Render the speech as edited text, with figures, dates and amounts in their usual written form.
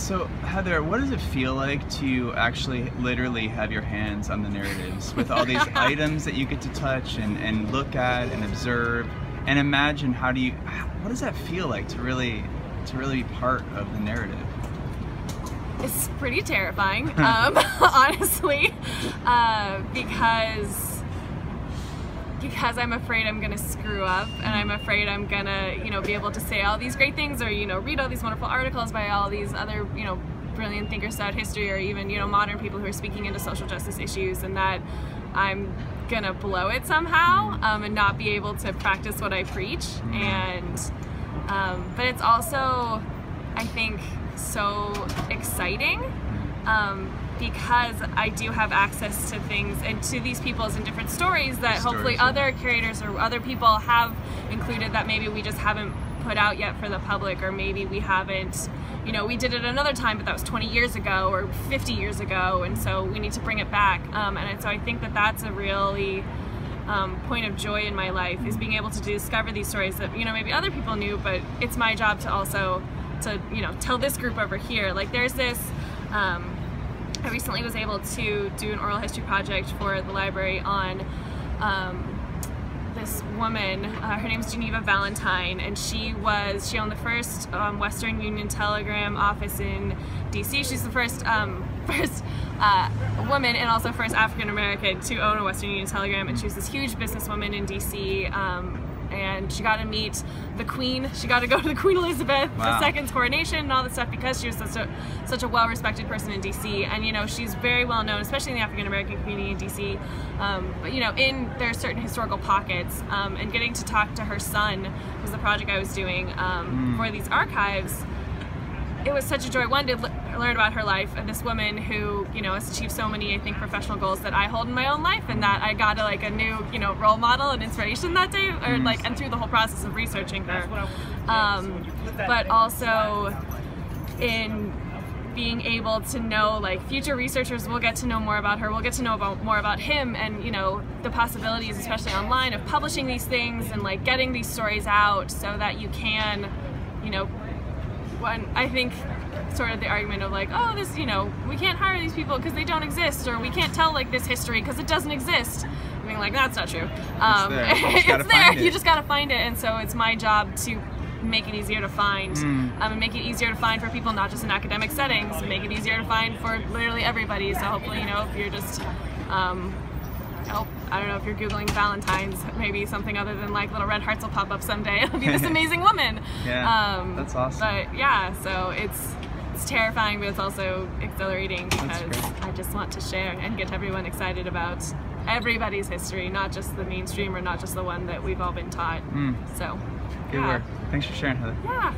So Heather, what does it feel like to actually literally have your hands on the narratives with all these items that you get to touch and look at and observe and imagine? What does that feel like to really be part of the narrative? It's pretty terrifying, honestly, because I'm afraid I'm gonna screw up, and I'm afraid I'm gonna, be able to say all these great things, or read all these wonderful articles by all these other, brilliant thinkers throughout history, or even modern people who are speaking into social justice issues, and that I'm gonna blow it somehow, and not be able to practice what I preach. And but it's also, I think, so exciting. Because I do have access to things and to these people's and different stories that hopefully other curators or other people have included that maybe we just haven't put out yet for the public, or maybe we haven't, we did it another time, but that was 20 years ago or 50 years ago, and so we need to bring it back. And so I think that that's a really point of joy in my life, is being able to discover these stories that, maybe other people knew, but it's my job to also tell this group over here. Like, there's this, I recently was able to do an oral history project for the library on this woman. Her name's Geneva Valentine, and she owned the first Western Union Telegram office in DC. She's the first woman and also first African American to own a Western Union Telegram, and she was this huge businesswoman in DC. And she got to meet the Queen. She got to go to the Queen Elizabeth II's coronation and all this stuff, because she was such a well-respected person in DC. And she's very well known, especially in the African American community in DC. But there are certain historical pockets. And getting to talk to her son was the project I was doing for these archives. It was such a joy, one, to learn about her life, and this woman who, has achieved so many, I think, professional goals that I hold in my own life, and that I got a new, role model and inspiration that day, or and through the whole process of researching her. But also in being able to know, future researchers will get to know more about her, we'll get to know more about him, and, the possibilities, especially online, of publishing these things and, getting these stories out so that you can, I think sort of the argument of oh, this, we can't hire these people because they don't exist, or we can't tell this history because it doesn't exist. I mean, that's not true. It's there. You just gotta find it, and so it's my job to make it easier to find, and make it easier to find for people not just in academic settings, make it easier to find for literally everybody. So hopefully, if you're just I don't know, if you're Googling Valentine's, maybe something other than little red hearts will pop up someday. It'll be this amazing woman. Yeah, that's awesome. But yeah, so it's terrifying, but it's also exhilarating, because I just want to share and get everyone excited about everybody's history, not just the mainstream, or not just the one that we've all been taught. So, good work. Thanks for sharing, Heather. Yeah.